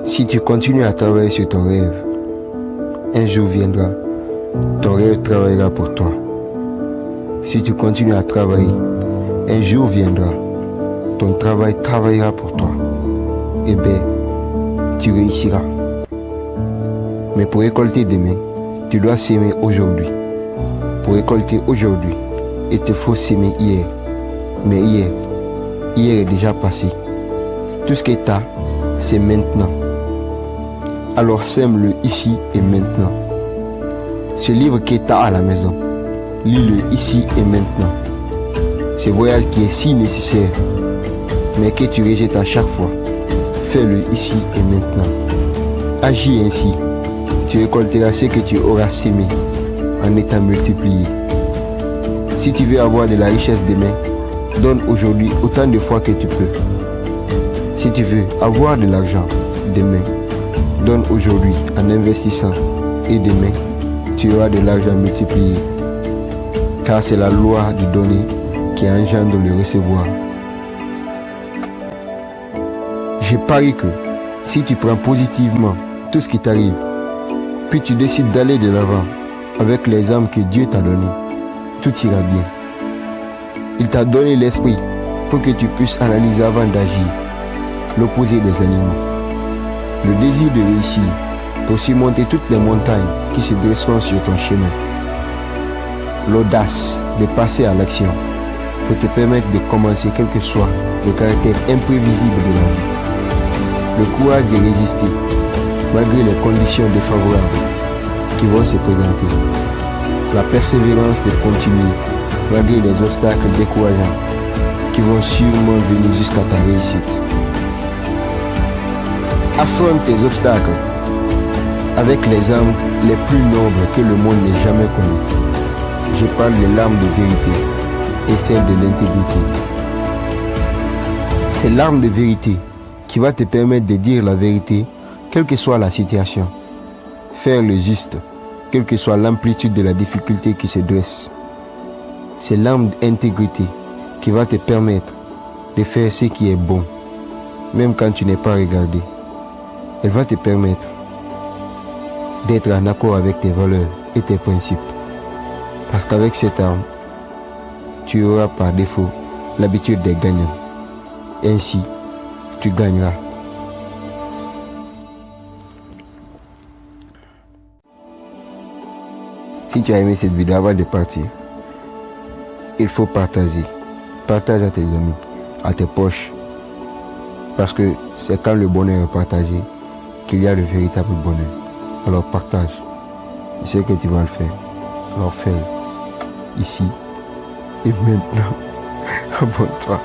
Si tu continues à travailler sur ton rêve, un jour viendra, ton rêve travaillera pour toi. Si tu continues à travailler, un jour viendra, ton travail travaillera pour toi. Eh bien, tu réussiras. Mais pour récolter demain, tu dois s'aimer aujourd'hui. Pour récolter aujourd'hui, il te faut s'aimer hier. Mais hier est déjà passé. Tout ce que tu as, c'est maintenant. Alors sème-le ici et maintenant. Ce livre que tu as à la maison, lis-le ici et maintenant. Ce voyage qui est si nécessaire, mais que tu rejettes à chaque fois, fais-le ici et maintenant. Agis ainsi, tu récolteras ce que tu auras sémé en étant multiplié. Si tu veux avoir de la richesse demain, donne aujourd'hui autant de fois que tu peux. Si tu veux avoir de l'argent demain, donne aujourd'hui en investissant et demain, tu auras de l'argent multiplié. Car c'est la loi du donner qui engendre le recevoir. Je parie que si tu prends positivement tout ce qui t'arrive, puis tu décides d'aller de l'avant avec les âmes que Dieu t'a données, tout ira bien. Il t'a donné l'esprit pour que tu puisses analyser avant d'agir, l'opposé des animaux. Le désir de réussir pour surmonter toutes les montagnes qui se dresseront sur ton chemin. L'audace de passer à l'action pour te permettre de commencer quel que soit le caractère imprévisible de la vie. Le courage de résister malgré les conditions défavorables qui vont se présenter. La persévérance de continuer malgré les obstacles décourageants qui vont sûrement venir jusqu'à ta réussite. Affronte tes obstacles avec les armes les plus nobles que le monde n'ait jamais connues. Je parle de l'arme de vérité et celle de l'intégrité. C'est l'arme de vérité qui va te permettre de dire la vérité, quelle que soit la situation. Faire le juste, quelle que soit l'amplitude de la difficulté qui se dresse. C'est l'arme d'intégrité qui va te permettre de faire ce qui est bon, même quand tu n'es pas regardé. Elle va te permettre d'être en accord avec tes valeurs et tes principes. Parce qu'avec cette arme, tu auras par défaut l'habitude des gagnants. Ainsi, tu gagneras. Si tu as aimé cette vidéo, avant de partir, il faut partager. Partage à tes amis, à tes proches. Parce que c'est quand le bonheur est partagé qu'il y a le véritable bonheur. Alors partage. Je sais que tu vas le faire. Alors fais-le. Ici et maintenant. Abonne-toi.